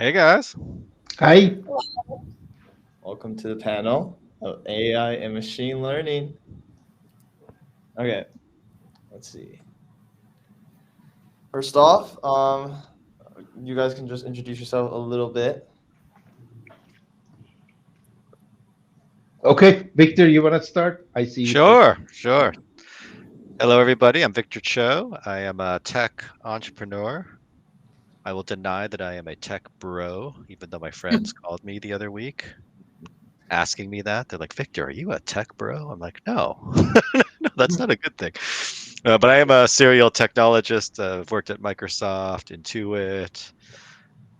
Hey guys. Hi. Welcome to the panel of AI and machine learning. Okay, let's see. First off, you guys can just introduce yourself a little bit. Okay, Victor, you want to start? I see you. Sure. Hello, everybody. I'm Victor Cho. I am a tech entrepreneur. I will deny that I am a tech bro, even though my friends called me the other week asking me that. They're like, Victor, are you a tech bro? I'm like, no, no, that's not a good thing. But I am a serial technologist. I've worked at Microsoft, Intuit.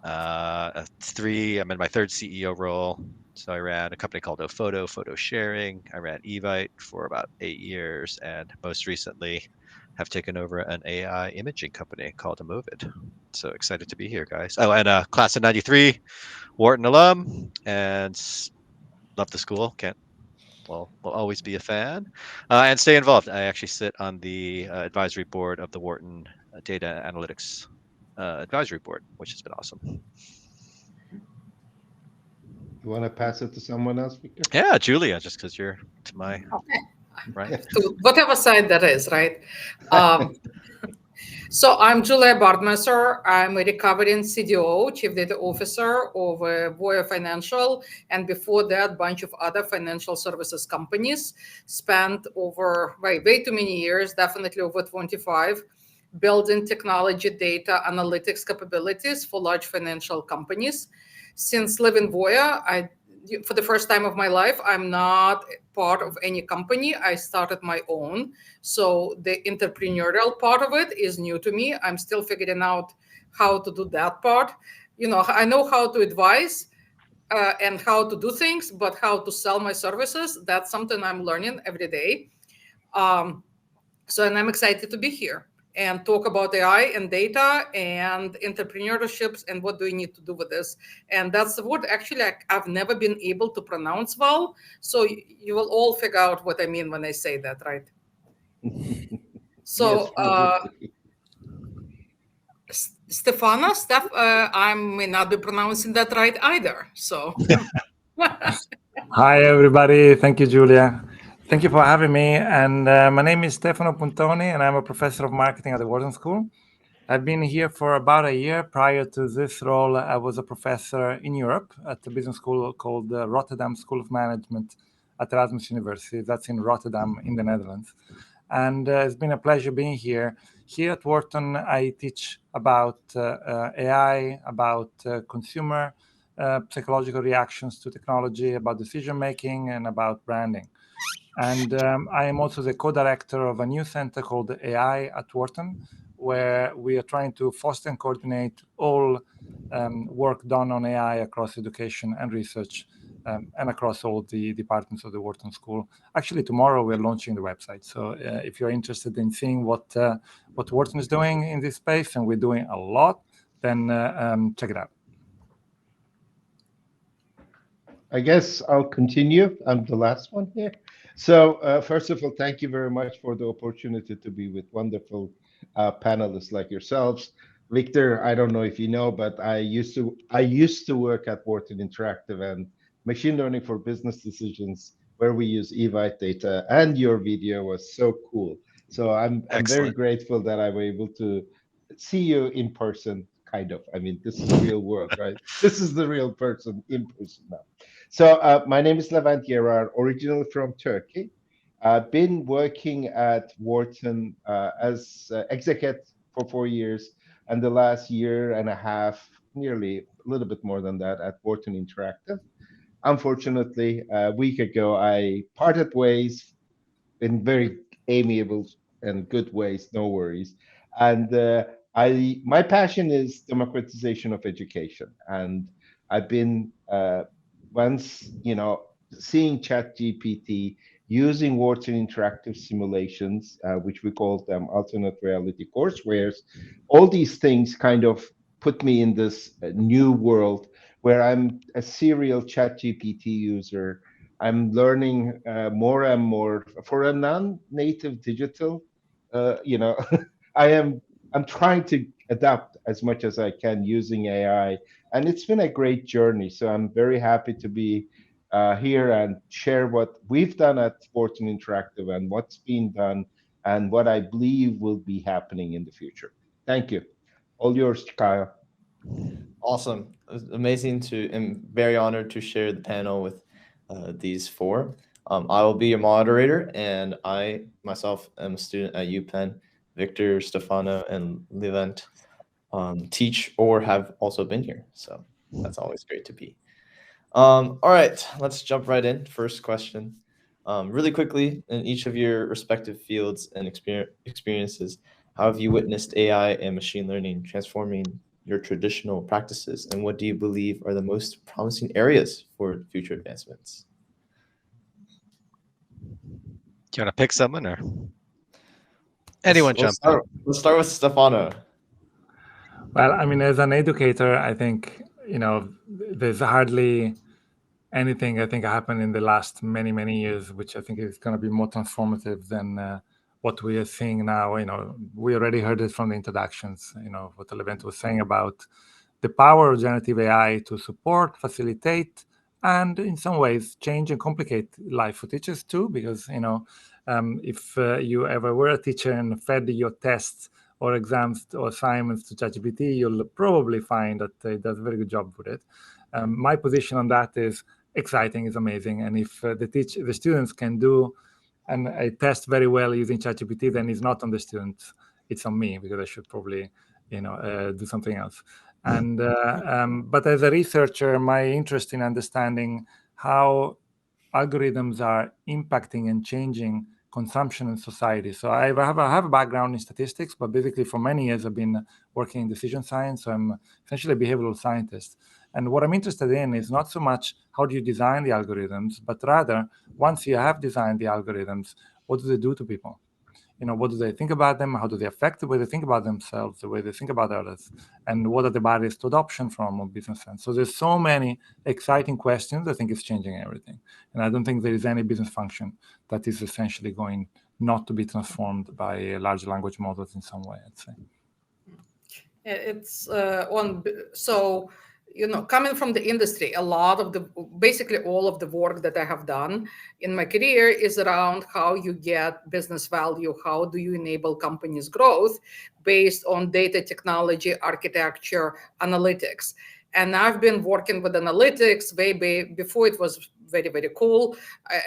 I'm in my third CEO role. So I ran a company called Ophoto, photo sharing. I ran Evite for about 8 years, and most recently have taken over an AI imaging company called Emovid. So excited to be here, guys. Oh, and class of '93, Wharton alum, and love the school. Will always be a fan, and stay involved. I actually sit on the advisory board of the Wharton Data Analytics Advisory Board, which has been awesome. You want to pass it to someone else, Victor? Yeah, Julia, just because you're to my right. To whatever side that is, right? Um, so I'm Julia Bardmesser. I'm a recovering CDO, Chief Data Officer of Voya Financial, and before that, bunch of other financial services companies. Spent over way too many years, definitely over 25, building technology, data, analytics capabilities for large financial companies. Since leaving Voya, for the first time of my life, I'm not part of any company. I started my own. So the entrepreneurial part of it is new to me. I'm still figuring out how to do that part. I know how to advise and how to do things, but how to sell my services, that's something I'm learning every day. And I'm excited to be here and talk about AI and data and entrepreneurships and what do we need to do with this. And that's the word actually I've never been able to pronounce well. So you will all figure out what I mean when I say that, right? So, Stefano, I may not be pronouncing that right either. So, Hi, everybody. Thank you, Julia. Thank you for having me. And my name is Stefano Puntoni, and I'm a professor of marketing at the Wharton School. I've been here for about a year. Prior to this role, I was a professor in Europe at a business school called the Rotterdam School of Management at Erasmus University. That's in Rotterdam in the Netherlands. And it's been a pleasure being here. Here at Wharton, I teach about AI, about consumer psychological reactions to technology, about decision-making, and about branding. And I am also the co-director of a new center called AI at Wharton, where we are trying to foster and coordinate all work done on AI across education and research and across all the departments of the Wharton School. Actually, tomorrow we're launching the website. So if you're interested in seeing what Wharton is doing in this space, and we're doing a lot, then check it out. I guess I'll continue. I'm the last one here. So first of all, thank you very much for the opportunity to be with wonderful panelists like yourselves. Victor, I don't know if you know, but I used to work at Wharton Interactive and machine learning for business decisions, where we use Evite data, and your video was so cool. So I'm very grateful that I was able to see you in person, kind of. I mean, this is real world, right? This is the real person in person now. So my name is Levent, Yarar, originally from Turkey. I've been working at Wharton as executive for 4 years, and the last year and a half, nearly a little bit more than that, at Wharton Interactive. Unfortunately, a week ago, I parted ways in very amiable and good ways, no worries. And my passion is democratization of education, and I've been once seeing ChatGPT using Wharton interactive simulations, which we call them alternate reality courseware. All these things kind of put me in this new world where I'm a serial ChatGPT user. I'm learning more and more for a non-native digital. I am I'm trying to adapt as much as I can using AI, and it's been a great journey. So I'm very happy to be here and share what we've done at Wharton Interactive and what's been done and what I believe will be happening in the future. Thank you. All yours, Kyle. Awesome. It was amazing and very honored to share the panel with these four. I will be your moderator, and I myself am a student at UPenn. Victor, Stefano, and Levent teach or have also been here. So that's always great to be. All right, let's jump right in. First question. Really quickly, in each of your respective fields and experiences, how have you witnessed AI and machine learning transforming your traditional practices, and what do you believe are the most promising areas for future advancements? Do you want to pick someone or anyone jump in? Let's start with Stefano. Well, I mean, as an educator, I think, there's hardly anything I think happened in the last many years, which I think is going to be more transformative than what we are seeing now. We already heard it from the introductions, what Levent was saying about the power of generative AI to support, facilitate, and in some ways change and complicate life for teachers too, because, if you ever were a teacher and fed your tests or exams or assignments to ChatGPT, you'll probably find that it does a very good job with it. My position on that is exciting, is amazing, and if the students can do and I test very well using ChatGPT, then it's not on the students, it's on me, because I should probably do something else. And but as a researcher, my interest in understanding how algorithms are impacting and changing consumption in society. So I have a background in statistics, but basically for many years I've been working in decision science. So I'm essentially a behavioral scientist. And what I'm interested in is not so much how do you design the algorithms, but rather, once you have designed the algorithms, what do they do to people? What do they think about them? How do they affect the way they think about themselves, the way they think about others? And what are the barriers to adoption from a business sense? So there's so many exciting questions. I think it's changing everything. And I don't think there is any business function that is essentially going not to be transformed by large language models in some way, I'd say. It's coming from the industry, basically all of the work that I have done in my career is around how you get business value, how do you enable companies' growth based on data technology, architecture, analytics. And I've been working with analytics way before it was very, very cool.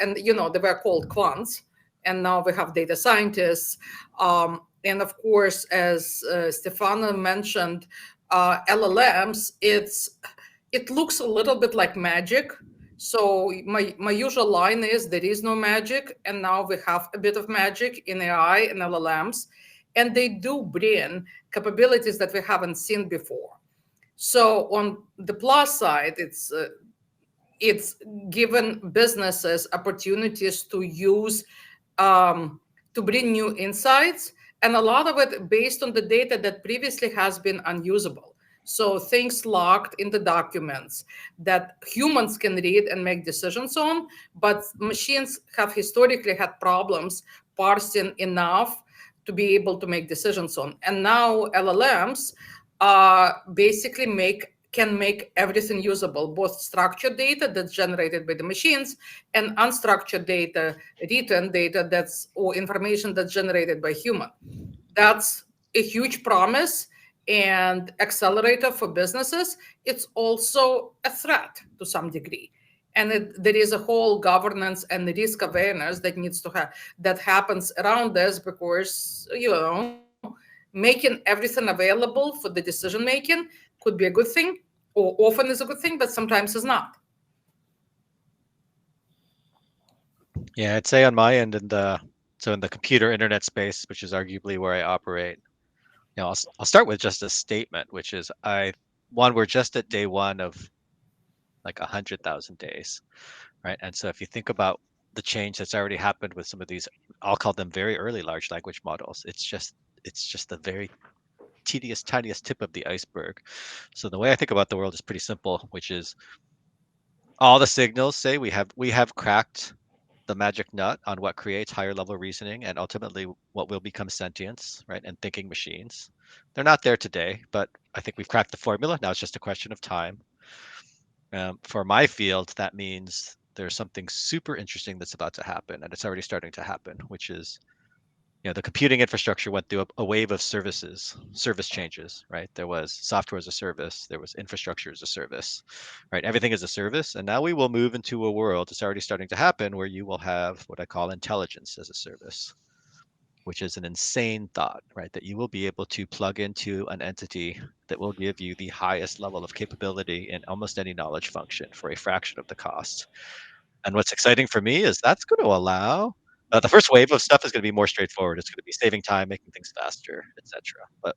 And, they were called quants. And now we have data scientists. And of course, as Stefano mentioned, LLMs, it looks a little bit like magic. So my usual line is there is no magic, and now we have a bit of magic in AI and LLMs, and they do bring capabilities that we haven't seen before. So on the plus side, it's given businesses opportunities to use to bring new insights, and a lot of it based on the data that previously has been unusable. So things locked in the documents that humans can read and make decisions on, but machines have historically had problems parsing enough to be able to make decisions on. And now LLMs basically can make everything usable, both structured data that's generated by the machines and unstructured data, written data or information that's generated by human. That's a huge promise and accelerator for businesses. It's also a threat to some degree. And there is a whole governance and risk awareness that happens around this, because, making everything available for the decision making could be a good thing, or often is a good thing, but sometimes is not. Yeah, I'd say on my end in the computer internet space, which is arguably where I operate, I'll start with just a statement, which is we're just at day one of like 100,000 days, right? And so if you think about the change that's already happened with some of these, I'll call them very early large language models. It's just the very tiniest tip of the iceberg. So the way I think about the world is pretty simple, which is all the signals say we have cracked the magic nut on what creates higher level reasoning and ultimately what will become sentience, right? And thinking machines. They're not there today, but I think we've cracked the formula. Now it's just a question of time. For my field, that means there's something super interesting that's about to happen, and it's already starting to happen, which is, the computing infrastructure went through a wave of service changes, right? There was software as a service, there was infrastructure as a service, right? Everything is a service, and now we will move into a world, it's already starting to happen, where you will have what I call intelligence as a service, which is an insane thought, right? That you will be able to plug into an entity that will give you the highest level of capability in almost any knowledge function for a fraction of the cost. And what's exciting for me is that's going to allow the first wave of stuff is going to be more straightforward. It's going to be saving time, making things faster, etc. But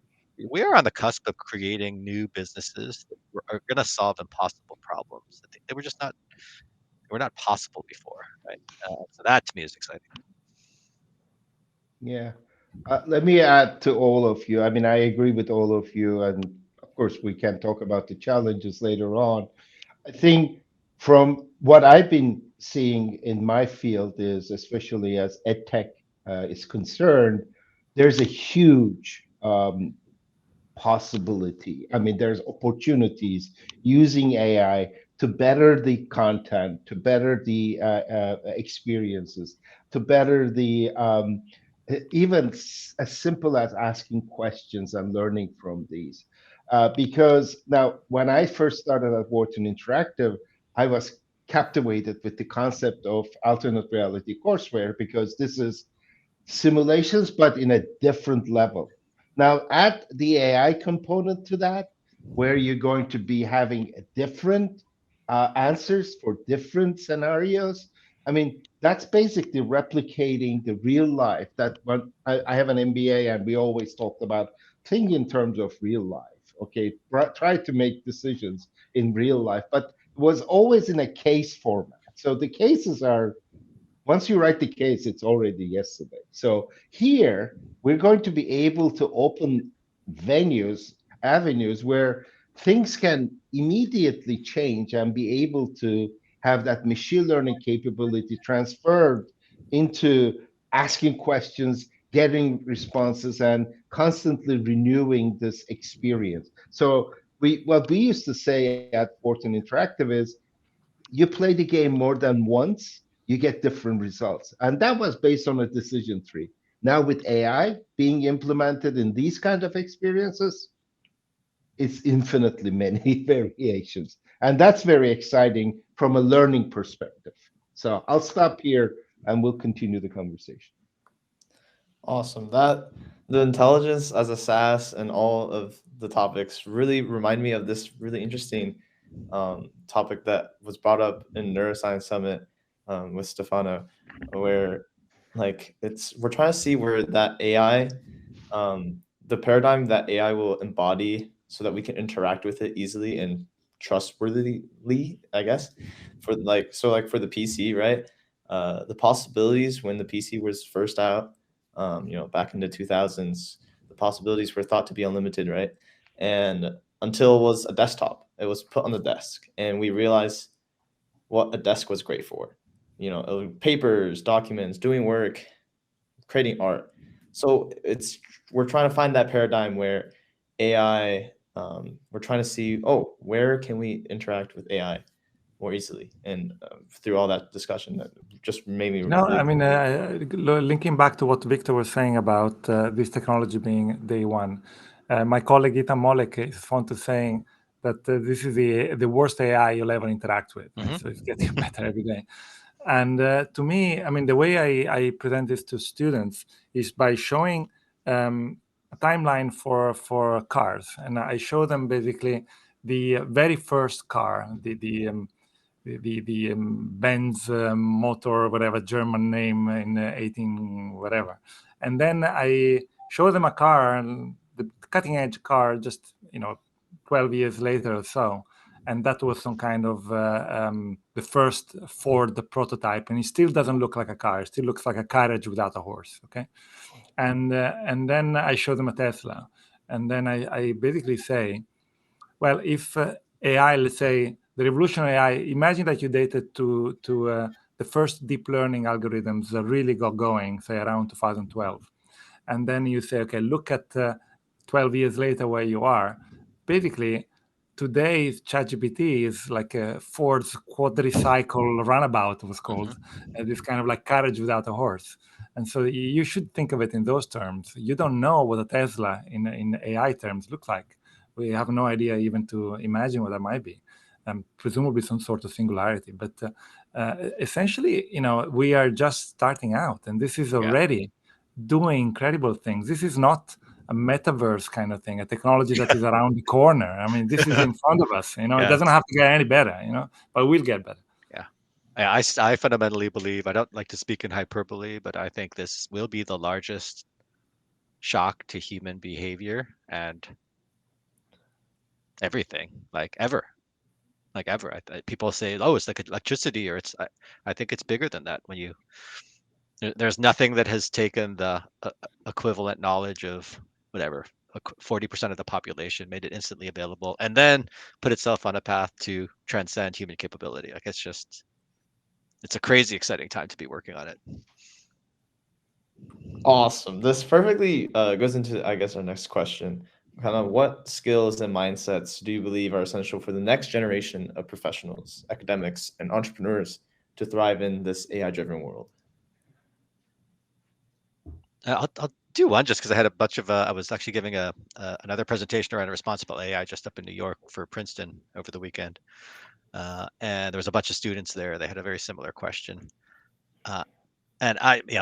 we are on the cusp of creating new businesses that are going to solve impossible problems that they were not possible before, right? So that to me is exciting. Yeah. Let me add to all of you. I mean, I agree with all of you. And of course, we can talk about the challenges later on. I think from what I've been seeing in my field is, especially as EdTech is concerned, there's a huge possibility. I mean, there's opportunities using AI to better the content, to better the experiences, to better the even as simple as asking questions and learning from these. Because now, when I first started at Wharton Interactive, I was captivated with the concept of alternate reality courseware because this is simulations, but in a different level. Now, add the AI component to that, where you're going to be having different answers for different scenarios. I mean, that's basically replicating the real life. That when I have an MBA, and we always talked about think in terms of real life. Okay, try to make decisions in real life, but it was always in a case format. So the cases are once you write the case, it's already yesterday. So here we're going to be able to open avenues where things can immediately change and be able to have that machine learning capability transferred into asking questions, getting responses, and constantly renewing this experience. So what we used to say at Wharton Interactive is you play the game more than once, you get different results. And that was based on a decision tree. Now with AI being implemented in these kind of experiences, it's infinitely many variations. And that's very exciting from a learning perspective. So I'll stop here and we'll continue the conversation. Awesome. That the intelligence as a SaaS and all of the topics really remind me of this really interesting topic that was brought up in Neuroscience Summit with Stefano, where we're trying to see where that AI, the paradigm that AI will embody so that we can interact with it easily and trustworthily, I guess, for for the PC, right? The possibilities when the PC was first out, back in the 2000s, the possibilities were thought to be unlimited, right? And until it was a desktop, it was put on the desk, and we realized what a desk was great for. Papers, documents, doing work, creating art. So we're trying to find that paradigm where AI, we're trying to see, where can we interact with AI more easily? And through all that discussion, that just made me No, really I mean, linking back to what Victor was saying about this technology being day one, my colleague Ethan Molek is fond of saying that this is the worst AI you'll ever interact with. Right? So it's getting better every day. And to me, I mean, the way I present this to students is by showing a timeline for cars. And I show them basically the very first car, the Benz motor, whatever, German name in 18 whatever. And then I show them a car, the cutting edge car, just 12 years later or so. And that was some kind of the first Ford prototype, and it still doesn't look like a car. It still looks like a carriage without a horse. Okay, and then I show them a Tesla, and then I basically say, well, if AI, let's say the revolutionary AI, imagine that you dated to the first deep learning algorithms really got going, say around 2012. And then you say, okay, look at 12 years later where you are. Basically, today's ChatGPT is like a Ford's quadricycle runabout, it was called, this kind of like carriage without a horse. And so you should think of it in those terms. You don't know what a Tesla in AI terms looks like. We have no idea even to imagine what that might be. Presumably some sort of singularity. But essentially, we are just starting out, and this is already doing incredible things. This is not a metaverse kind of thing, a technology that is around the corner. I mean, this is in front of us. It doesn't have to get any better, but we'll get better. I fundamentally believe, I don't like to speak in hyperbole, but I think this will be the largest shock to human behavior and everything, ever. People say, oh, it's like electricity, or I think it's bigger than that. There's nothing that has taken the equivalent knowledge of whatever 40% of the population, made it instantly available, and then put itself on a path to transcend human capability. It's a crazy exciting time to be working on it. Awesome. This perfectly goes into, I guess, our next question. Kind of what skills and mindsets do you believe are essential for the next generation of professionals, academics, and entrepreneurs to thrive in this AI-driven world? I'll do one just because I had a bunch of, I was actually giving another presentation around responsible AI just up in New York for Princeton over the weekend. And there was a bunch of students there. They had a very similar question. And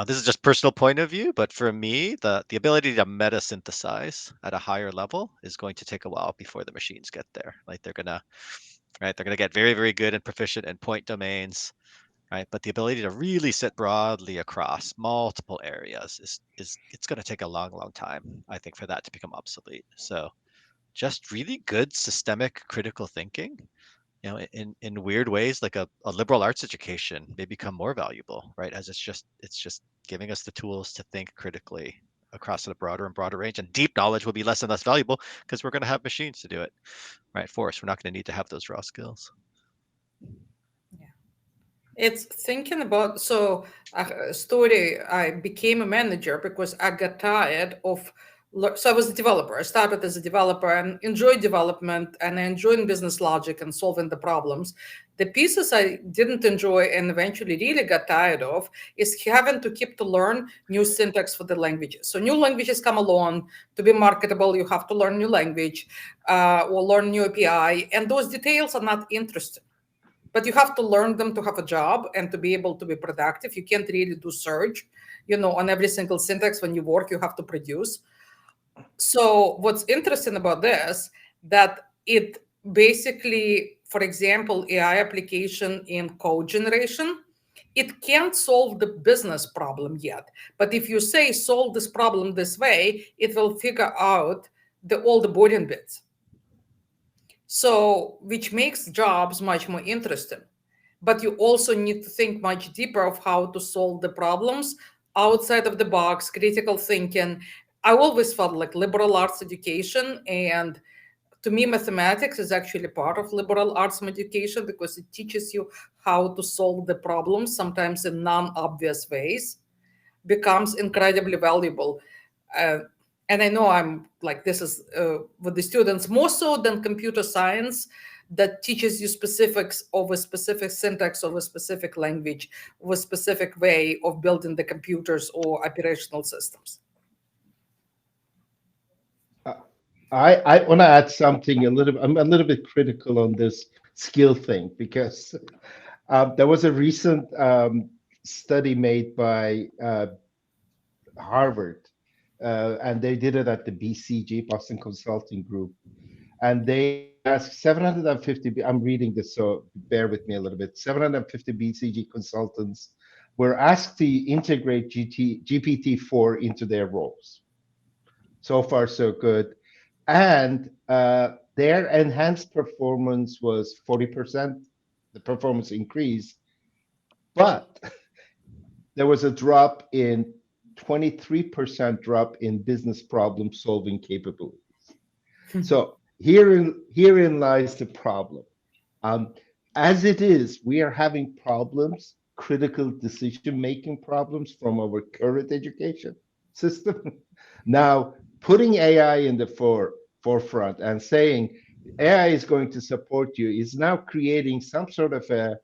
this is just personal point of view, but for me, the ability to meta synthesize at a higher level is going to take a while before the machines get there. They're gonna get very, very good and proficient in point domains, right? But the ability to really sit broadly across multiple areas it's going to take a long, long time, I think, for that to become obsolete. So just really good systemic critical thinking, in weird ways, like a liberal arts education may become more valuable, right? As it's just giving us the tools to think critically across a broader and broader range, and deep knowledge will be less and less valuable because we're going to have machines to do it, right, for us. We're not going to need to have those raw skills. It's thinking about, so a story, I became a manager because I got tired of, so I was a developer. I started as a developer and enjoyed development, and I enjoyed business logic and solving the problems. The pieces I didn't enjoy and eventually really got tired of is having to keep to learn new syntax for the languages. So new languages come along. To be marketable, you have to learn new language or learn new API, and those details are not interesting. But you have to learn them to have a job and to be able to be productive. You can't really do search, on every single syntax. When you work, you have to produce. So what's interesting about this, that it basically, for example, AI application in code generation, it can't solve the business problem yet. But if you say solve this problem this way, it will figure out all the boring bits. So, which makes jobs much more interesting. But you also need to think much deeper of how to solve the problems outside of the box, critical thinking. I always felt like liberal arts education, and to me, mathematics is actually part of liberal arts education because it teaches you how to solve the problems, sometimes in non-obvious ways, becomes incredibly valuable. And I know I'm like, this is with the students more so than computer science that teaches you specifics of a specific syntax of a specific language, of a specific way of building the computers or operational systems. I want to add something I'm a little bit critical on this skill thing because there was a recent study made by Harvard, and they did it at the BCG, Boston Consulting Group, and they asked 750, I'm reading this, so bear with me a little bit, 750 BCG consultants were asked to integrate GPT-4 into their roles. So far, so good. And their enhanced performance was 40%, the performance increased, but there was a drop in 23% drop in business problem solving capabilities. So herein lies the problem. As it is, we are having problems critical decision-making problems from our current education system. Now, putting AI in the forefront and saying AI is going to support you is now creating some sort of a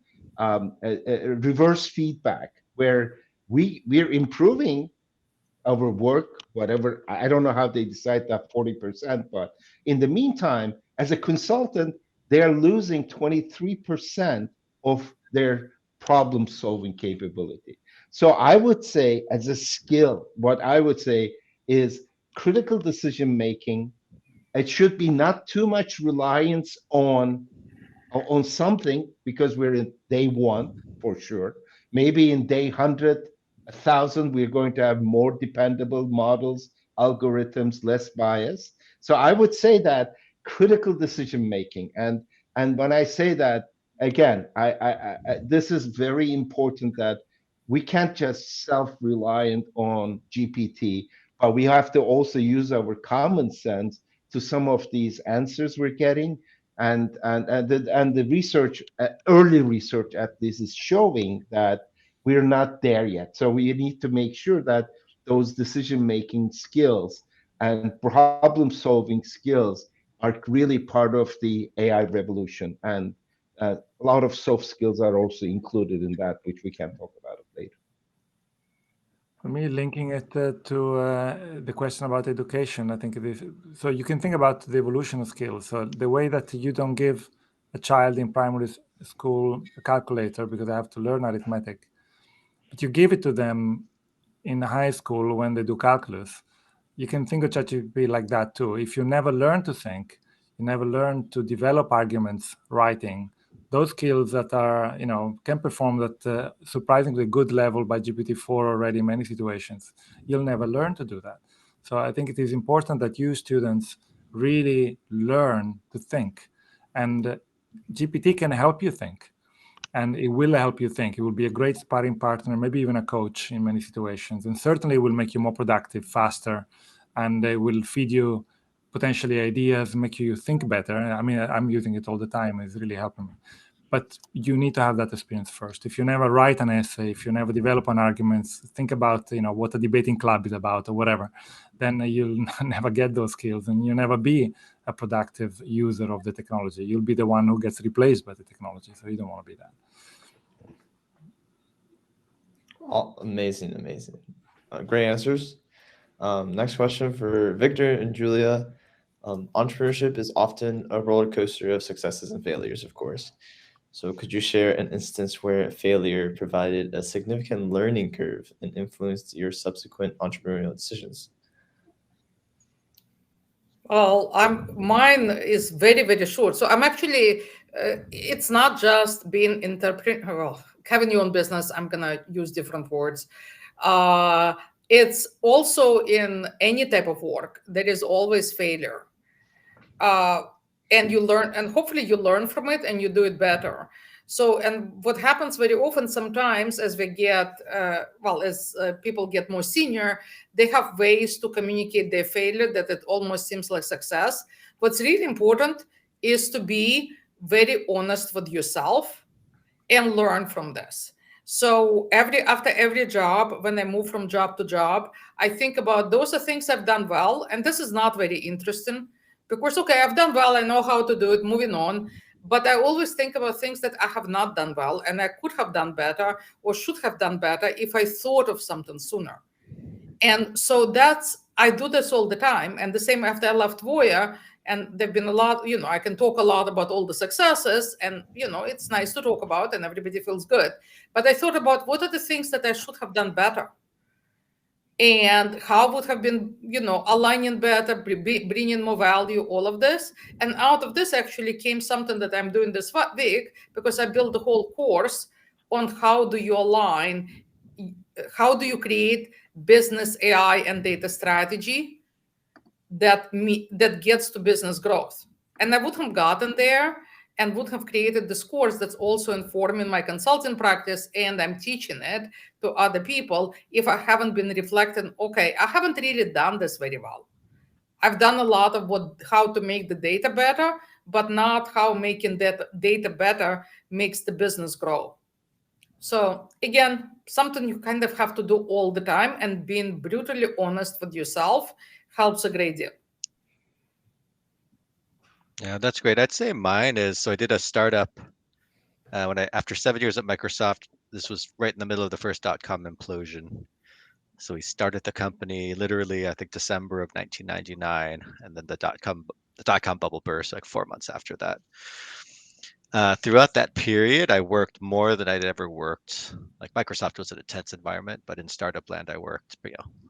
reverse feedback where we're improving our work, whatever. I don't know how they decide that 40%, but in the meantime, as a consultant, they are losing 23% of their problem solving capability. So I would say, as a skill, what I would say is critical decision making. It should be not too much reliance on something because we're in day one for sure. Maybe in day 100, 1,000, we're going to have more dependable models, algorithms, less bias. So I would say that critical decision making, and when I say that again, this is very important that we can't just self-reliant on GPT, but we have to also use our common sense to some of these answers we're getting and the research, early research at this is showing that we're not there yet. So we need to make sure that those decision-making skills and problem-solving skills are really part of the AI revolution. And a lot of soft skills are also included in that, which we can talk about it later. For me, linking it to the question about education, I think it is. So you can think about the evolution of skills. So the way that you don't give a child in primary school a calculator because they have to learn arithmetic, but you give it to them in high school when they do calculus. You can think of ChatGPT like that too. If you never learn to think, you never learn to develop arguments, writing, those skills that are, can perform at surprisingly good level by GPT-4 already in many situations, you'll never learn to do that. So I think it is important that you students really learn to think. And GPT can help you think. And it will help you think. It will be a great sparring partner, maybe even a coach in many situations. And certainly it will make you more productive, faster, and it will feed you potentially ideas, make you think better. I mean, I'm using it all the time. It's really helping me. But you need to have that experience first. If you never write an essay, if you never develop an argument, think about what a debating club is about or whatever, then you'll never get those skills and you'll never be a productive user of the technology. You'll be the one who gets replaced by the technology. So you don't want to be that. Oh, amazing. Great answers. Next question for Victor and Julia. Entrepreneurship is often a roller coaster of successes and failures, of course. So could you share an instance where failure provided a significant learning curve and influenced your subsequent entrepreneurial decisions? Well, mine is very, very short. So I'm actually, it's not just being having your own business. I'm going to use different words. It's also in any type of work. There is always failure. And you learn, and hopefully you learn from it and you do it better. So, and what happens very often sometimes as we get, as people get more senior, they have ways to communicate their failure that it almost seems like success. What's really important is to be very honest with yourself and learn from this. So after every job, when I move from job to job, I think about those are things I've done well. And this is not very interesting because, okay, I've done well. I know how to do it, moving on. But I always think about things that I have not done well and I could have done better or should have done better if I thought of something sooner. And so I do this all the time. And the same after I left Voya, and there've been a lot, I can talk a lot about all the successes and, it's nice to talk about and everybody feels good. But I thought about what are the things that I should have done better and how would have been, aligning better, bringing more value, all of this. And out of this actually came something that I'm doing this week because I built a whole course on how do you align, how do you create business AI and data strategy that gets to business growth. And I would have gotten there and would have created this course that's also informing my consulting practice and I'm teaching it to other people if I haven't been reflecting, okay, I haven't really done this very well. I've done a lot of how to make the data better, but not how making that data better makes the business grow. So again, something you kind of have to do all the time, and being brutally honest with yourself helps a great deal. Yeah, that's great. I'd say mine is, so I did a startup after 7 years at Microsoft. This was right in the middle of the first dot-com implosion. So we started the company literally, I think, December of 1999, and then the dot-com bubble burst like 4 months after that. Throughout that period, I worked more than I'd ever worked. Like Microsoft was an intense environment, but in startup land, I worked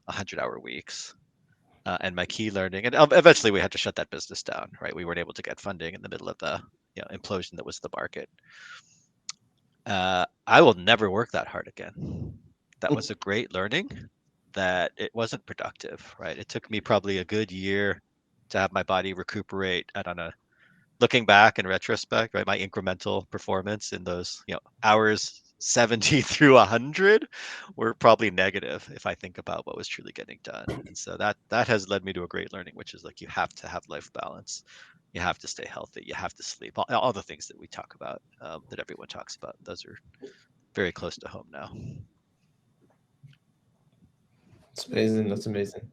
100-hour weeks. And my key learning, and eventually we had to shut that business down, right? We weren't able to get funding in the middle of the implosion that was the market. I will never work that hard again. That was a great learning, that it wasn't productive, right? It took me probably a good year to have my body recuperate. I don't know, looking back in retrospect, right, my incremental performance in those hours 70 through 100 were probably negative if I think about what was truly getting done. And so that has led me to a great learning, which is like, you have to have life balance, you have to stay healthy, you have to sleep, all the things that we talk about, that everyone talks about. Those are very close to home now. That's amazing. That's amazing.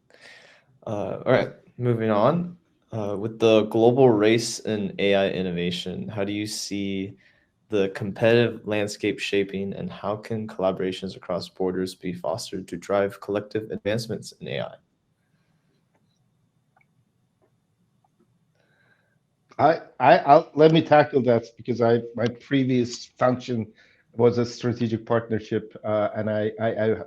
All right, moving on. With the global race in AI innovation, how do you see the competitive landscape shaping, and how can collaborations across borders be fostered to drive collective advancements in AI? I'll let me tackle that, because my previous function was a strategic partnership, and I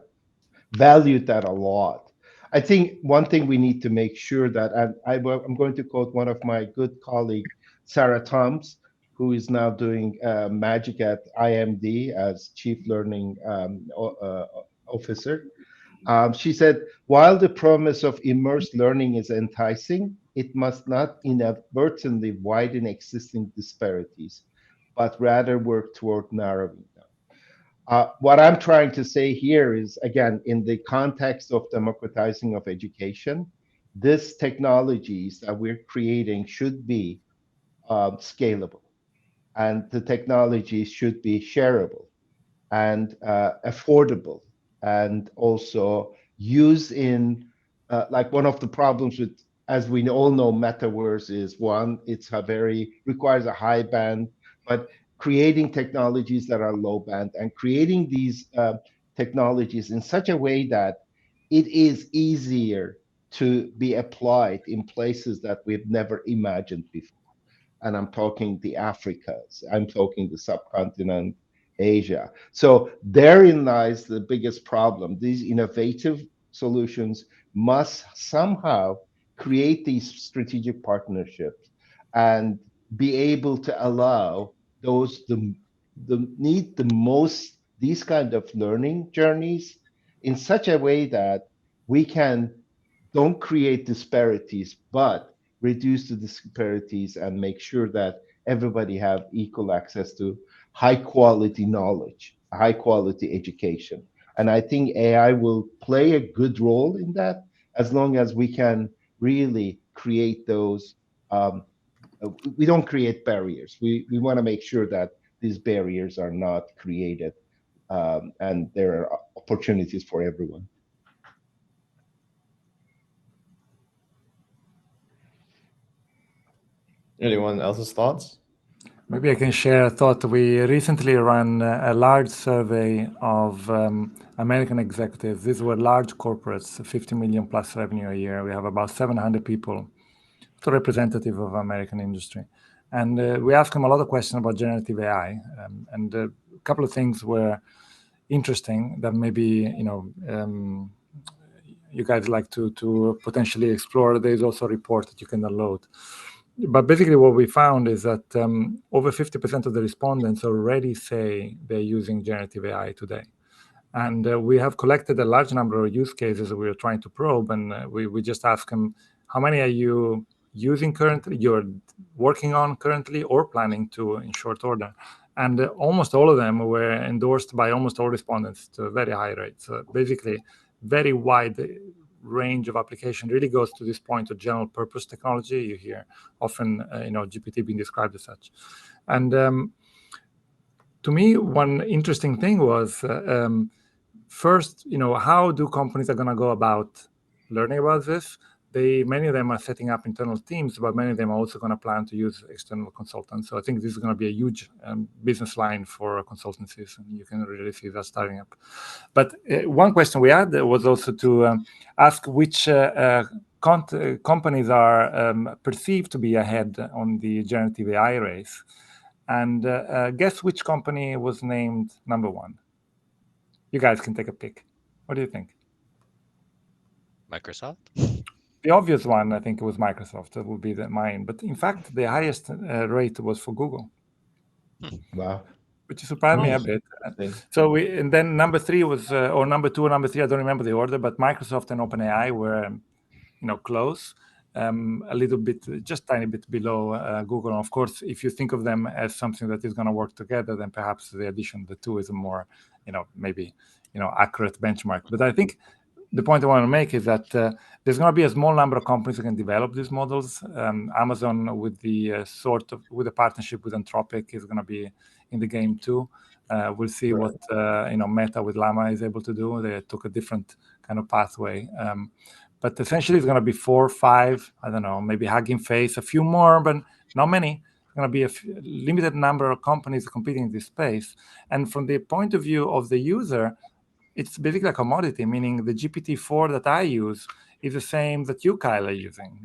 valued that a lot. I think one thing we need to make sure that, and I'm going to quote one of my good colleague, Sarah Toms, who is now doing magic at IMD as Chief Learning Officer. She said, while the promise of immersed learning is enticing, it must not inadvertently widen existing disparities, but rather work toward narrowing them. What I'm trying to say here is, again, in the context of democratizing of education, these technologies that we're creating should be scalable, and the technologies should be shareable and affordable, and also use in like, one of the problems with, as we all know, metaverse is, one, requires a high band, but creating technologies that are low band, and creating these technologies in such a way that it is easier to be applied in places that we've never imagined before. And I'm talking the Africas, I'm talking the subcontinent, Asia. So therein lies the biggest problem. These innovative solutions must somehow create these strategic partnerships, and be able to allow those the need the most these kind of learning journeys in such a way that we can don't create disparities, but reduce the disparities and make sure that everybody have equal access to high quality knowledge, high quality education. And I think AI will play a good role in that, as long as we can really create those. We don't create barriers. We want to make sure that these barriers are not created, and there are opportunities for everyone. Anyone else's thoughts? Maybe I can share a thought. We recently ran a large survey of American executives. These were large corporates, 50 million plus revenue a year. We have about 700 people, so representative of American industry. And we asked them a lot of questions about generative AI. And a couple of things were interesting that maybe, you guys like to potentially explore. There's also a report that you can download. But basically what we found is that over 50% of the respondents already say they're using generative AI today. And we have collected a large number of use cases that we are trying to probe. And we just ask them, how many are you using currently, you're working on currently, or planning to in short order? And almost all of them were endorsed by almost all respondents to a very high rate. So basically, very wide range of application, really goes to this point of general purpose technology. You hear often, GPT being described as such. And to me, one interesting thing was first, how do companies are going to go about learning about this? Many of them are setting up internal teams, but many of them are also going to plan to use external consultants. So I think this is going to be a huge business line for consultancies, and you can really see that starting up. But one question we had was also to ask which companies are perceived to be ahead on the generative AI race. And guess which company was named number one? You guys can take a pick. What do you think? Microsoft? The obvious one, I think it was Microsoft. That would be mine. But in fact, the highest rate was for Google. Wow. Which surprised me a bit. So and then number three was, or number two or number three, I don't remember the order, but Microsoft and OpenAI were, close. A little bit, just tiny bit below Google. And of course, if you think of them as something that is going to work together, then perhaps the addition of the two is a more, maybe, accurate benchmark. But I think the point I want to make is that there's going to be a small number of companies that can develop these models. Amazon, with the with the partnership with Anthropic, is going to be in the game too. We'll see what Meta with Llama is able to do. They took a different kind of pathway. But essentially, it's going to be 4 or 5, I don't know, maybe Hugging Face, a few more, but not many. It's going to be a limited number of companies competing in this space. And from the point of view of the user, it's basically a commodity, meaning the GPT-4 that I use is the same that you, Kyle, are using.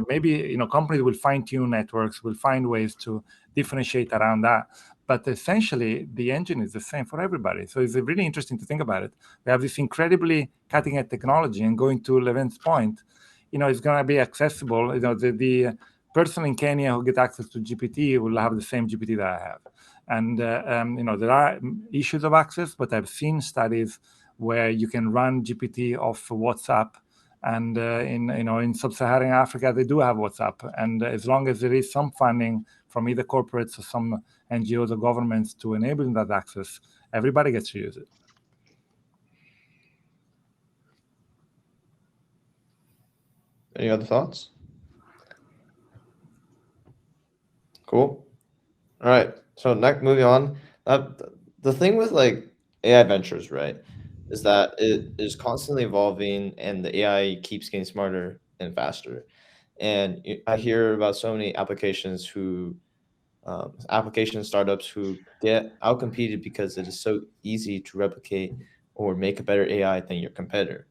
Maybe companies will fine-tune networks, will find ways to differentiate around that. But essentially, the engine is the same for everybody. So it's really interesting to think about it. We have this incredibly cutting-edge technology, and going to Levent's point, it's going to be accessible. The person in Kenya who gets access to GPT will have the same GPT that I have. And there are issues of access, but I've seen studies where you can run GPT off WhatsApp, and in sub-Saharan Africa they do have WhatsApp. And as long as there is some funding from either corporates or some NGOs or governments to enable that access, everybody gets to use it. Any other thoughts? Cool. All right. So next, moving on. The thing with like AI ventures, right, is that it is constantly evolving, and the AI keeps getting smarter and faster. And I hear about so many application startups who get outcompeted because it is so easy to replicate or make a better AI than your competitor.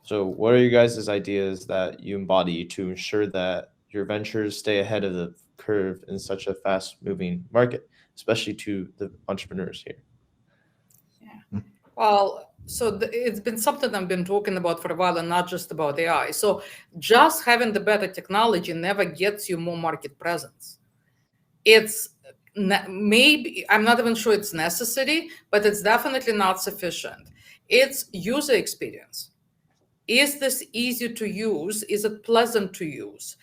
So what are you guys' ideas that you embody to ensure that your ventures stay ahead of the curve in such a fast-moving market, especially to the entrepreneurs here? Yeah. Well, so it's been something I've been talking about for a while, and not just about AI. So just having the better technology never gets you more market presence. It's maybe, I'm not even sure it's necessary, but it's definitely not sufficient. It's user experience. Is this easy to use? Is it pleasant to use?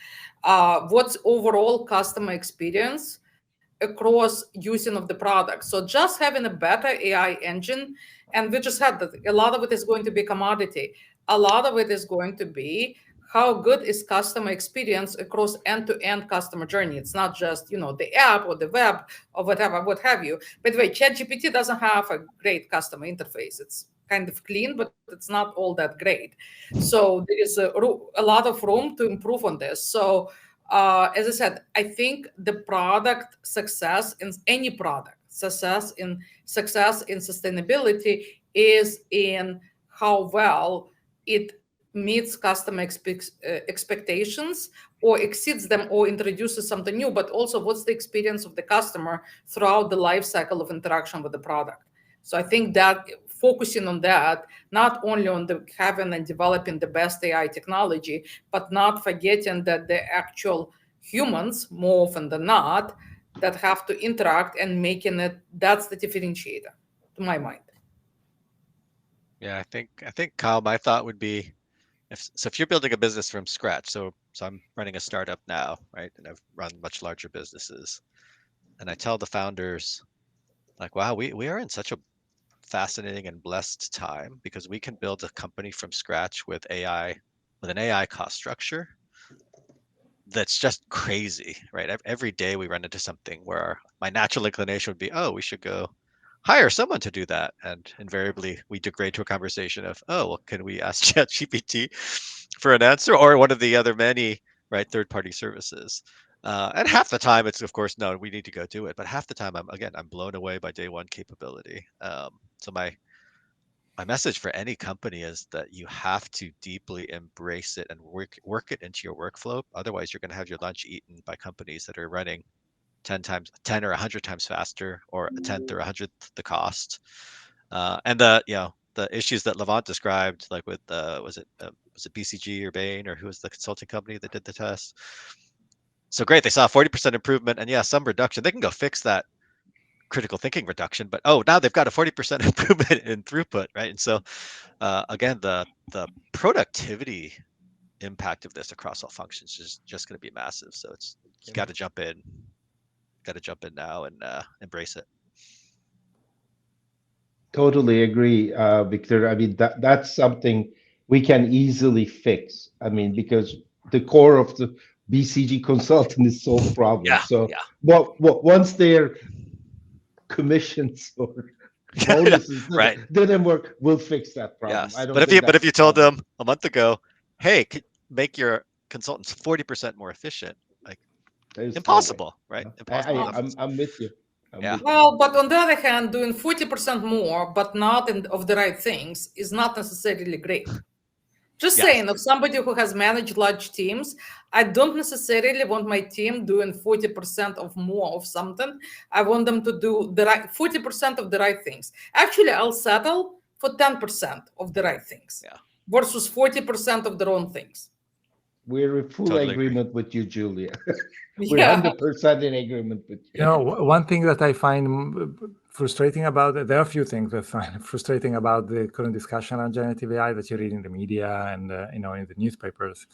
What's overall customer experience across using of the product? So just having a better AI engine, and we just had that, a lot of it is going to be commodity. A lot of it is going to be how good is customer experience across end-to-end customer journey. It's not just the app or the web or whatever, what have you. By the way, ChatGPT doesn't have a great customer interface. It's kind of clean, but it's not all that great. So there is a lot of room to improve on this. So as I said, I think the product success in any product, success in sustainability, is in how well it meets customer expectations or exceeds them or introduces something new, but also what's the experience of the customer throughout the life cycle of interaction with the product. So I think that focusing on that, not only on the having and developing the best AI technology, but not forgetting that the actual humans, more often than not, that have to interact and making it, that's the differentiator, to my mind. Yeah, I think Kyle, my thought would be, if you're building a business from scratch, so I'm running a startup now, right? And I've run much larger businesses. And I tell the founders, like, wow, we are in such a fascinating and blessed time because we can build a company from scratch with AI, with an AI cost structure that's just crazy, right? Every day we run into something where my natural inclination would be, oh, we should go hire someone to do that. And invariably, we degrade to a conversation of, oh, well, can we ask ChatGPT for an answer, or one of the other many third-party services? And half the time, it's of course no, we need to go do it. But half the time, I'm blown away by day one capability. So my message for any company is that you have to deeply embrace it and work it into your workflow. Otherwise, you're going to have your lunch eaten by companies that are running 10 or 100 times faster, or a tenth or 100th the cost. And the issues that Levent described, like with was it BCG or Bain, or who was the consulting company that did the test? So great, they saw a 40% improvement, and some reduction. They can go fix that critical thinking reduction, but now they've got a 40% improvement in throughput, right? And so again, the productivity impact of this across all functions is just going to be massive. So you got to jump in now and embrace it. Totally agree, Victor. I mean, that's something we can easily fix. I mean, because the core of the BCG consultant is solve problems. So once their commissions or bonuses didn't work, we'll fix that problem. Yes. But if you told them a month ago, hey, make your consultants 40% more efficient, like impossible, right? Impossible. I'm with you. Well, but on the other hand, doing 40% more, but not of the right things, is not necessarily great. Just saying, of somebody who has managed large teams, I don't necessarily want my team doing 40% of more of something. I want them to do the right 40% of the right things. Actually, I'll settle for 10% of the right things versus 40% of the wrong things. We're in full agreement with you, Julia. We're 100% in agreement with you. You know, one thing that I find frustrating about it, there are a few things I find frustrating about the current discussion on generative AI that you read in the media and in the newspapers.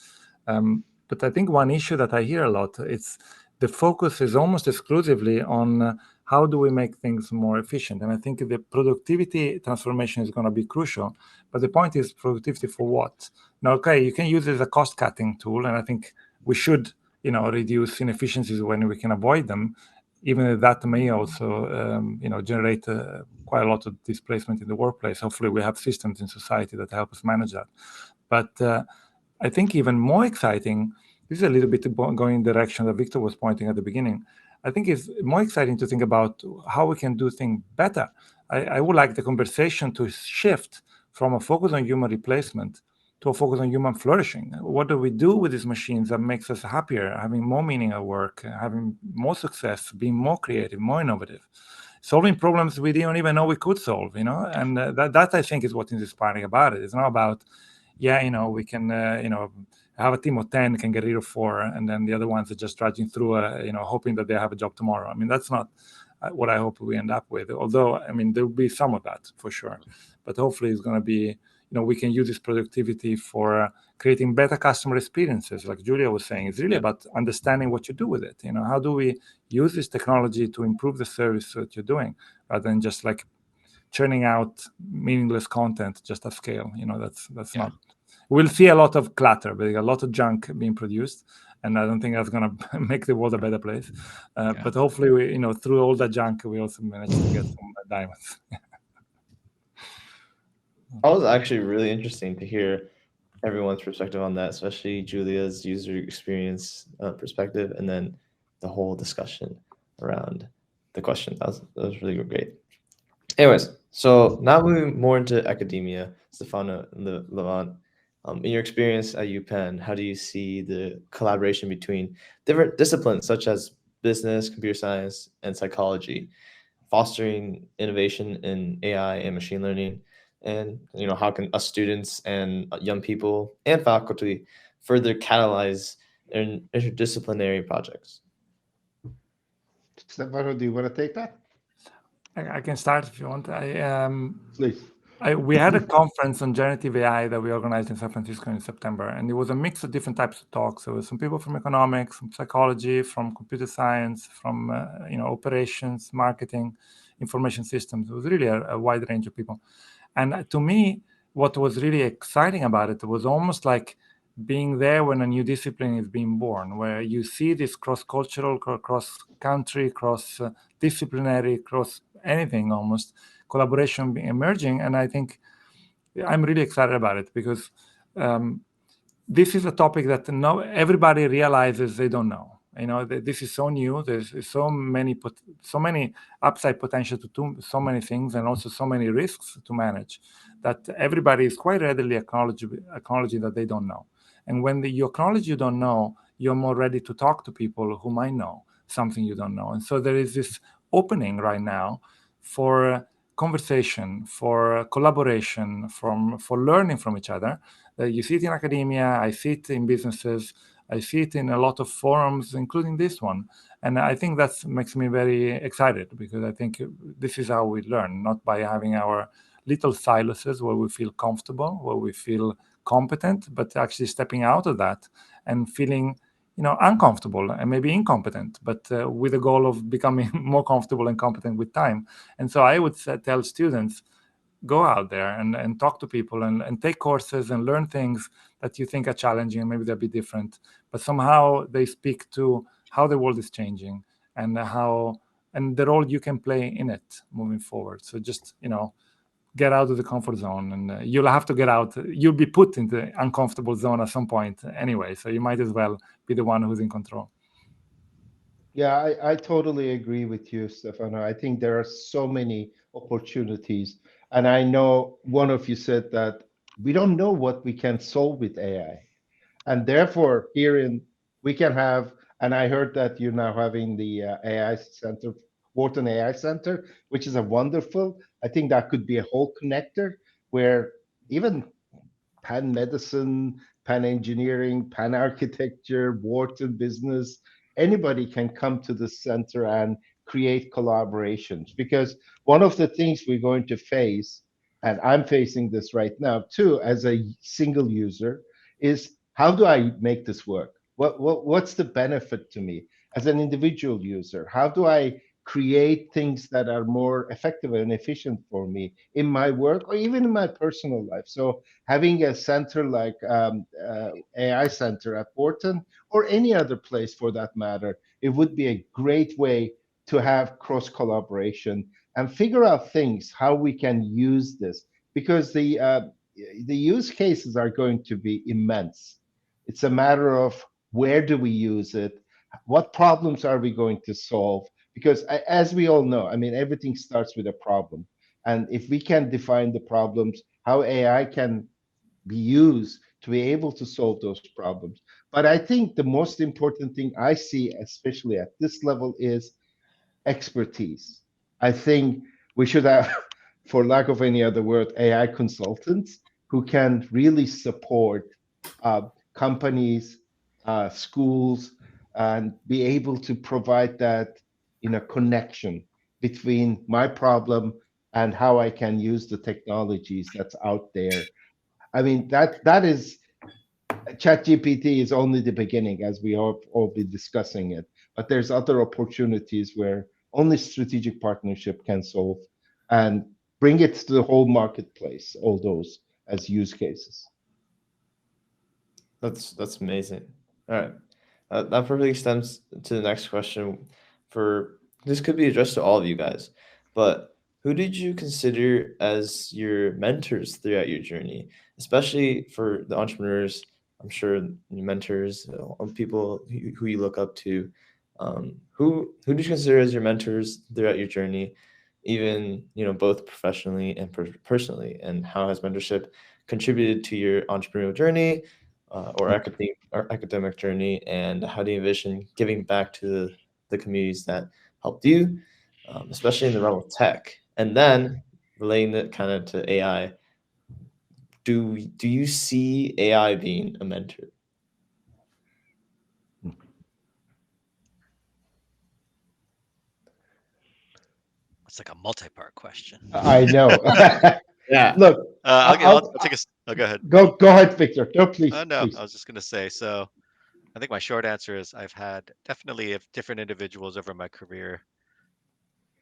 But I think one issue that I hear a lot, it's the focus is almost exclusively on how do we make things more efficient. And I think the productivity transformation is going to be crucial. But the point is, productivity for what? Now, okay, you can use it as a cost-cutting tool, and I think we should reduce inefficiencies when we can avoid them, even if that may also, generate quite a lot of displacement in the workplace. Hopefully, we have systems in society that help us manage that. But I think even more exciting, this is a little bit going in the direction that Victor was pointing at the beginning. I think it's more exciting to think about how we can do things better. I would like the conversation to shift from a focus on human replacement to a focus on human flourishing. What do we do with these machines that makes us happier, having more meaning at work, having more success, being more creative, more innovative, solving problems we didn't even know we could solve, And that I think is what is inspiring about it. It's not about, we can, have a team of 10, can get rid of 4, and then the other ones are just trudging through, hoping that they have a job tomorrow. I mean, that's not what I hope we end up with. Although, I mean, there will be some of that for sure. But hopefully it's going to be, we can use this productivity for creating better customer experiences. Like Julia was saying, it's really about understanding what you do with it. How do we use this technology to improve the service that you're doing, rather than just like churning out meaningless content just at scale. That's not. We'll see a lot of clutter, but a lot of junk being produced, and I don't think that's going to make the world a better place. But hopefully, we, through all that junk, we also manage to get some diamonds. That was actually really interesting to hear everyone's perspective on that, especially Julia's user experience perspective, and then the whole discussion around the question. That was really great. Anyways, so now moving more into academia, Stefano and Levent. In your experience at UPenn, how do you see the collaboration between different disciplines such as business, computer science, and psychology, fostering innovation in AI and machine learning? And how can us students and young people and faculty further catalyze interdisciplinary projects? Stefano, do you want to take that? I can start if you want. Please. We had a conference on generative AI that we organized in San Francisco in September, and it was a mix of different types of talks. There were some people from economics, from psychology, from computer science, from operations, marketing, information systems. It was really a wide range of people. And to me, what was really exciting about it was almost like being there when a new discipline is being born, where you see this cross-cultural, cross-country, cross-disciplinary, anything almost, collaboration emerging. And I think I'm really excited about it because this is a topic that everybody realizes they don't know. This is so new. There's so many upside potential to so many things, and also so many risks to manage, that everybody is quite readily acknowledging that they don't know. And when you acknowledge you don't know, you're more ready to talk to people who might know something you don't know. And so there is this opening right now for conversation, for collaboration, for learning from each other. You see it in academia, I see it in businesses, I see it in a lot of forums, including this one. And I think that makes me very excited, because I think this is how we learn, not by having our little silos where we feel comfortable, where we feel competent, but actually stepping out of that and feeling uncomfortable and maybe incompetent, but with the goal of becoming more comfortable and competent with time. And so I would tell students, go out there and talk to people and take courses and learn things that you think are challenging, and maybe they'll be different, but somehow they speak to how the world is changing and the role you can play in it moving forward. So just, get out of the comfort zone, and you'll have to get out. You'll be put in the uncomfortable zone at some point anyway, so you might as well be the one who's in control. Yeah, I totally agree with you, Stefano. I think there are so many opportunities. And I know one of you said that we don't know what we can solve with AI. And therefore, we can have, and I heard that you're now having the AI Center, Wharton AI Center, which is a wonderful. I think that could be a whole connector where even pan medicine, pan engineering, pan architecture, Wharton business, anybody can come to the center and create collaborations. Because one of the things we're going to face, and I'm facing this right now too, as a single user, is how do I make this work? What's the benefit to me as an individual user? How do I create things that are more effective and efficient for me in my work or even in my personal life? So having a center like AI Center at Wharton or any other place for that matter, it would be a great way to have cross collaboration and figure out things how we can use this, because the use cases are going to be immense. It's a matter of where do we use it, what problems are we going to solve, because as we all know, I mean, everything starts with a problem, and if we can define the problems, how AI can be used to be able to solve those problems. But I think the most important thing I see, especially at this level, is expertise. I think we should have, for lack of any other word, AI consultants who can really support uh, companies, schools, and be able to provide that in a connection between my problem and how I can use the technologies that's out there. I mean, that is ChatGPT is only the beginning, as we all be discussing it. But there's other opportunities where only strategic partnership can solve and bring it to the whole marketplace, all those as use cases. That's amazing. All right, that perfectly stems to the next question. For this could be addressed to all of you guys, but who did you consider as your mentors throughout your journey, especially for the entrepreneurs? I'm sure mentors, people who you look up to. Who did you consider as your mentors throughout your journey, even both professionally and personally, and how has mentorship contributed to your entrepreneurial journey? Or academic journey, and how do you envision giving back to the communities that helped you, especially in the realm of tech? And then relating it kind of to AI, do you see AI being a mentor? It's like a multi-part question. I know. Yeah. Look, I'll take a. Oh, go ahead. go ahead, Victor. No, please, No, please. I was just going to say. So I think my short answer is I've had definitely different individuals over my career.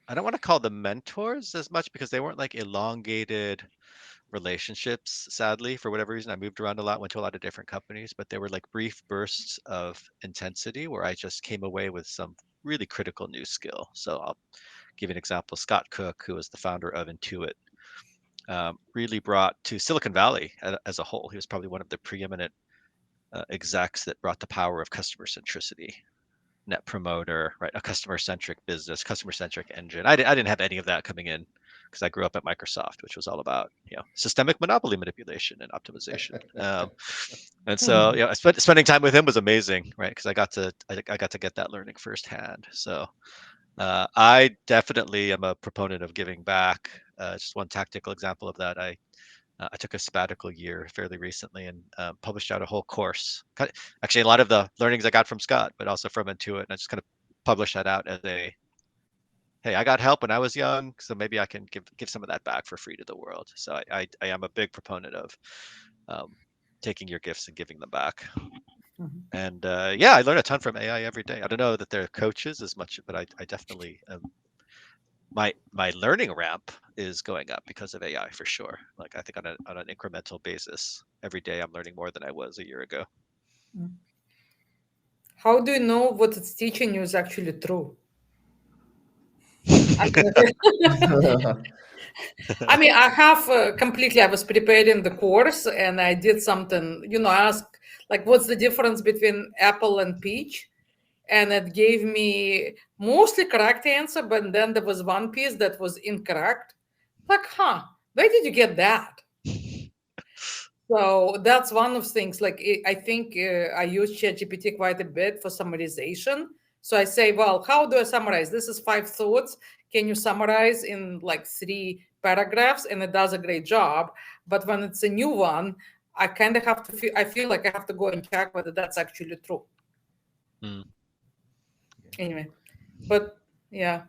I don't want to call them mentors as much because they weren't like elongated relationships, sadly, for whatever reason. I moved around a lot, went to a lot of different companies, but they were like brief bursts of intensity where I just came away with some really critical new skill. So I'll give you an example. Scott Cook, who was the founder of Intuit, really brought to Silicon Valley as a whole. He was probably one of the preeminent execs that brought the power of customer centricity, net promoter, right? A customer-centric business, customer-centric engine. I didn't have any of that coming in because I grew up at Microsoft, which was all about systemic monopoly manipulation and optimization. And so spending time with him was amazing, right? Because I got to get that learning firsthand. So I definitely am a proponent of giving back. Just one tactical example of that, I took a sabbatical year fairly recently and published out a whole course. Actually, a lot of the learnings I got from Scott, but also from Intuit, and I just kind of published that out as a, hey, I got help when I was young, so maybe I can give some of that back for free to the world. So I am a big proponent of taking your gifts and giving them back. And I learn a ton from AI every day. I don't know that they're coaches as much, but I definitely my learning ramp is going up because of AI for sure. Like I think on an incremental basis, every day I'm learning more than I was a year ago. How do you know what it's teaching you is actually true? I mean, I have completely, I was preparing the course and I did something, ask like, what's the difference between apple and peach? And it gave me mostly correct answer, but then there was one piece that was incorrect. Like, where did you get that? So that's one of things. Like, I think I use ChatGPT quite a bit for summarization. So I say, well, how do I summarize? This is 5 thoughts. Can you summarize in like 3 paragraphs? And it does a great job. But when it's a new one, I kind of have to I feel like I have to go and check whether that's actually true. Anyway, but yeah.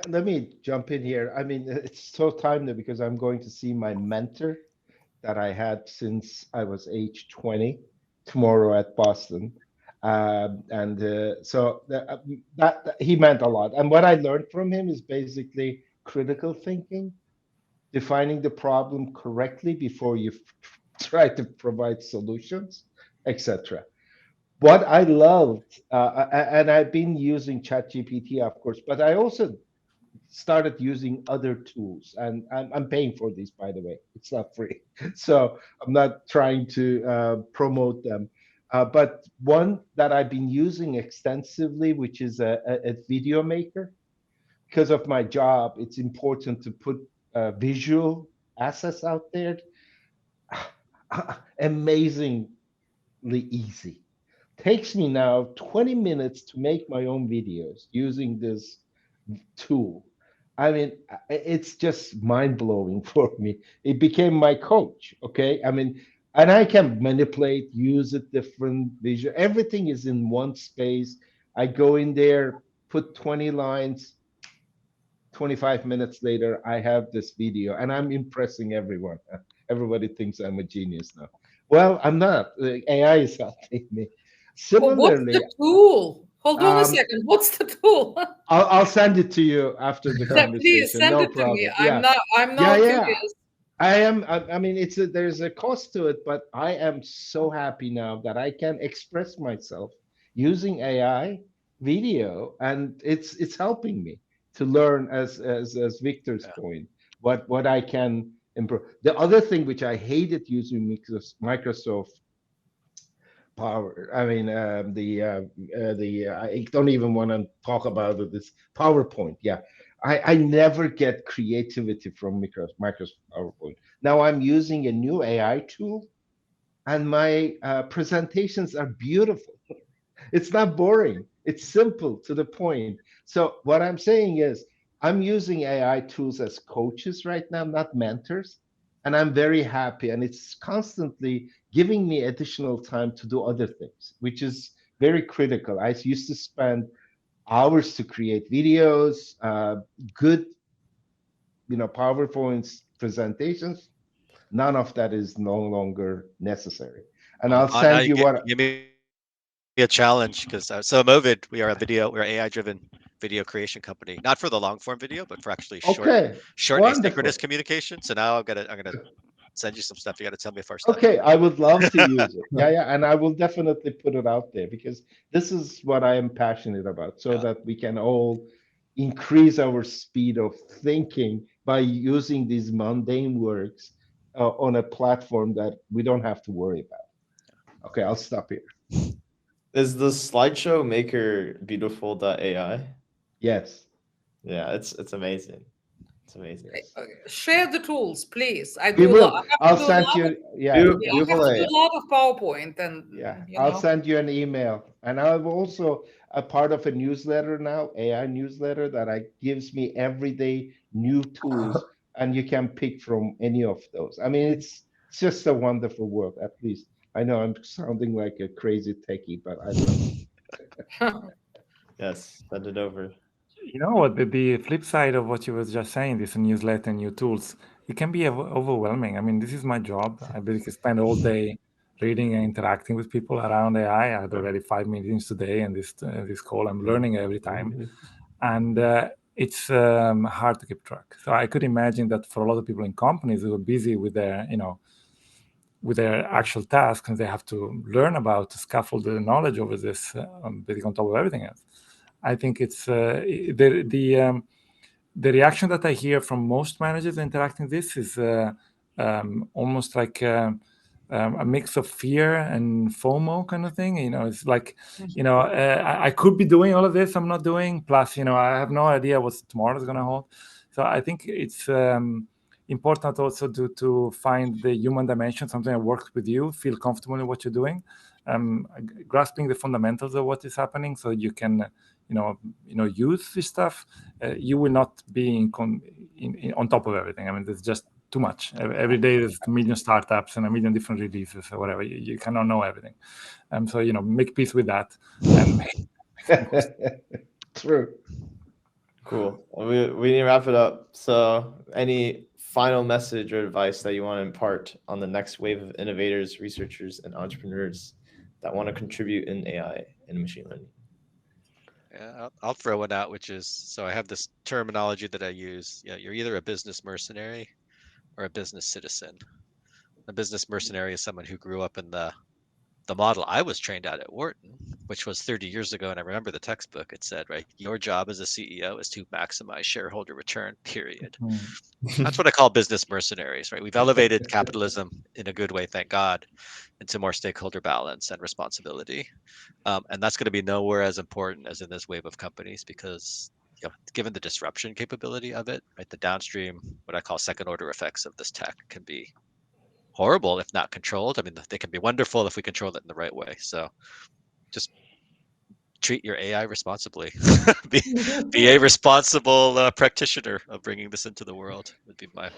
Let me jump in here. I mean, it's so timely because I'm going to see my mentor that I had since I was age 20 tomorrow at Boston. So that he meant a lot. And what I learned from him is basically critical thinking, defining the problem correctly before you try to provide solutions, etc. What I loved, and I've been using ChatGPT, of course, but I also started using other tools, and I'm paying for these, by the way. It's not free, so I'm not trying to promote them. But one that I've been using extensively, which is a video maker, because of my job, it's important to put visual assets out there. Amazingly easy. Takes me now 20 minutes to make my own videos using this tool. I mean, it's just mind-blowing for me. It became my coach, okay? I mean, and I can manipulate, use it different visual. Everything is in one space. I go in there, put 20 lines, 25 minutes later, I have this video, and I'm impressing everyone. Everybody thinks I'm a genius now. Well, I'm not. The AI is helping me. Similarly, what's the tool? Hold on a second. What's the tool? I'll send it to you after the conversation. Please send no it problem. to me. Yeah. I'm not curious. I mean, there's a cost to it, but I am so happy now that I can express myself using AI video, and it's helping me to learn, as Victor's point, what I can improve. The other thing which I hated using Microsoft Power. I mean, I don't even want to talk about it. This PowerPoint. Yeah, I never get creativity from Microsoft PowerPoint. Now I'm using a new AI tool, and my presentations are beautiful. It's not boring. It's simple to the point. So what I'm saying is, I'm using AI tools as coaches right now, not mentors, and I'm very happy. And it's constantly giving me additional time to do other things, which is very critical. I used to spend hours to create videos, good, PowerPoint presentations. None of that is no longer necessary. And I'll send you what. Give me a challenge, because so Emovid, we're AI-driven video creation company, not for the long form video, but for actually short asynchronous communication. So now I'm gonna send you some stuff. You got to tell me if our stuff. Okay, I would love to use it. Yeah, and I will definitely put it out there, because this is what I am passionate about, so that we can all, increase our speed of thinking by using these mundane works on a platform that we don't have to worry about. Okay, I'll stop here. Is the slideshow maker beautiful.ai? Yes. Yeah, it's amazing. It's amazing. Share the tools, please. I We do. will. I have I'll to do a send lot you. of, Yeah. I have Beautiful to do AI. a lot of PowerPoint, and Yeah. you I'll know. send you an email, and I'm also a part of a newsletter now, AI newsletter that gives me everyday new tools, and you can pick from any of those. I mean, it's just a wonderful world. At least I know I'm sounding like a crazy techie, but I love it. Yes, send it over. You know what? The flip side of what you were just saying, this newsletter, new tools, it can be overwhelming. I mean, this is my job. I basically spend all day reading and interacting with people around AI. I had already 5 meetings today, and this call, I'm learning every time, and it's hard to keep track. So I could imagine that for a lot of people in companies who are busy with their, with their actual tasks, and they have to learn about to scaffold the knowledge over this, basically on top of everything else. I think it's the reaction that I hear from most managers interacting with this is almost like a mix of fear and FOMO kind of thing. It's like, I could be doing all of this, I'm not doing. Plus, I have no idea what tomorrow is going to hold. So I think it's important also to find the human dimension, something that works with you, feel comfortable in what you're doing, grasping the fundamentals of what is happening, so you can use this stuff. You will not be on top of everything. I mean, there's just too much. Every day there's a million startups and a million different releases or whatever. You cannot know everything. So make peace with that. And True. Cool. We need to wrap it up. So, any final message or advice that you want to impart on the next wave of innovators, researchers, and entrepreneurs that want to contribute in AI and machine learning? Yeah, I'll throw one out, which is, so I have this terminology that I use. You're either a business mercenary or a business citizen. A business mercenary is someone who grew up in the model I was trained at Wharton, which was 30 years ago. And I remember the textbook, it said, right, your job as a CEO is to maximize shareholder return, period. That's what I call business mercenaries, right? We've elevated capitalism in a good way, thank God, into more stakeholder balance and responsibility. And that's going to be nowhere as important as in this wave of companies, because given the disruption capability of it, right, the downstream, what I call second order effects of this tech can be horrible if not controlled. I mean, they can be wonderful if we control it in the right way. So just treat your AI responsibly. be a responsible practitioner of bringing this into the world would be my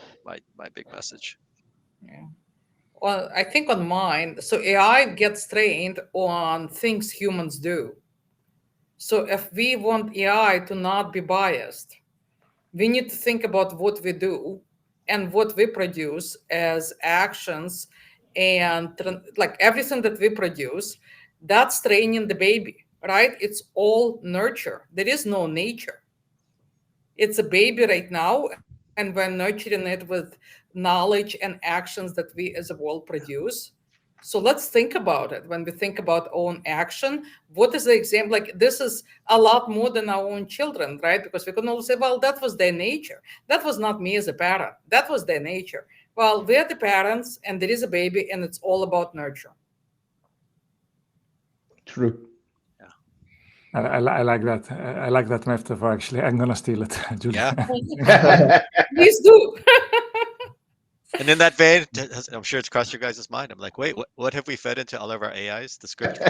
big message. Yeah. Well, I think on mine, so AI gets trained on things humans do. So if we want AI to not be biased, we need to think about what we do and what we produce as actions, and like everything that we produce, that's training the baby, right? It's all nurture. There is no nature. It's a baby right now, and we're nurturing it with knowledge and actions that we as a world produce. So let's think about it when we think about own action. What is the example? Like, this is a lot more than our own children, right? Because we can all say, well, that was their nature. That was not me as a parent. That was their nature. Well, we're the parents, and there is a baby, and it's all about nurture. True. I like that. I like that metaphor, actually. I'm going to steal it, Julia. Yeah. Please do. And in that vein, I'm sure it's crossed your guys' mind. I'm like, wait, what have we fed into all of our AIs? The script for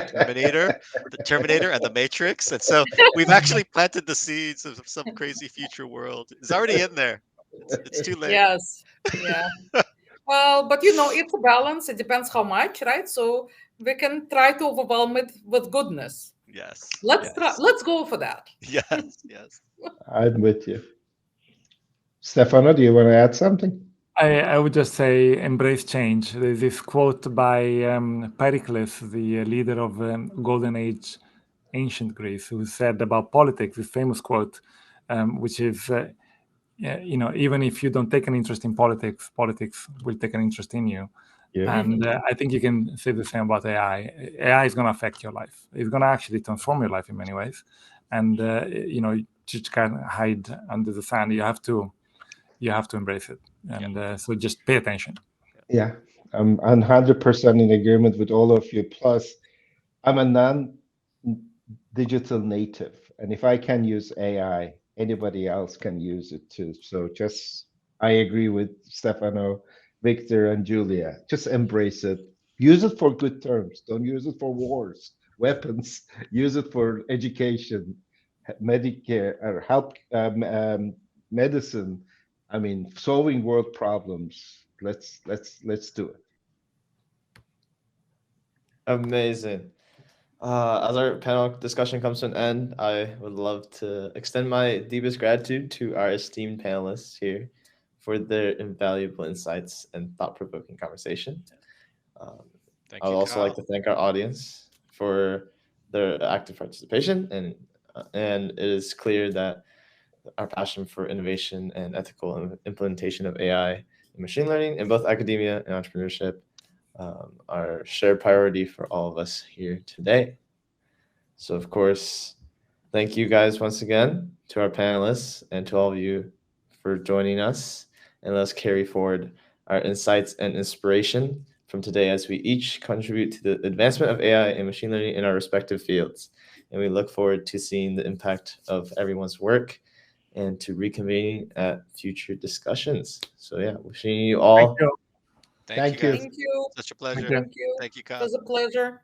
Terminator and the Matrix. And so we've actually planted the seeds of some crazy future world. It's already in there. It's too late. Yes. Yeah. Well, but it's a balance. It depends how much, right? So we can try to overwhelm it with goodness. Yes. Let's go for that. Yes. I'm with you. Stefano, do you want to add something? I would just say embrace change. There's this quote by Pericles, the leader of Golden Age ancient Greece, who said about politics, this famous quote, which is, even if you don't take an interest in politics, politics will take an interest in you. Yeah. And I think you can say the same about AI. AI is going to affect your life. It's going to actually transform your life in many ways. And, can't hide under the sand. You have to embrace it, and so just pay attention. Yeah, I'm 100% in agreement with all of you. Plus, I'm a non-digital native, and if I can use AI, anybody else can use it too. So I agree with Stefano, Victor, and Julia. Just embrace it. Use it for good terms. Don't use it for wars, weapons. Use it for education, Medicare, or help, medicine. I mean, solving world problems. Let's do it. Amazing. As our panel discussion comes to an end, I would love to extend my deepest gratitude to our esteemed panelists here for their invaluable insights and thought-provoking conversation. I would also like to thank our audience for their active participation, and it is clear that our passion for innovation and ethical implementation of AI and machine learning in both academia and entrepreneurship are shared priority for all of us here today. So, of course, thank you guys once again to our panelists and to all of you for joining us. And let's carry forward our insights and inspiration from today as we each contribute to the advancement of AI and machine learning in our respective fields. And we look forward to seeing the impact of everyone's work and to reconvening at future discussions. So yeah, wishing you all. Thank you. Thank you. Such a pleasure. Thank you. Thank you. Thank you, It was a pleasure.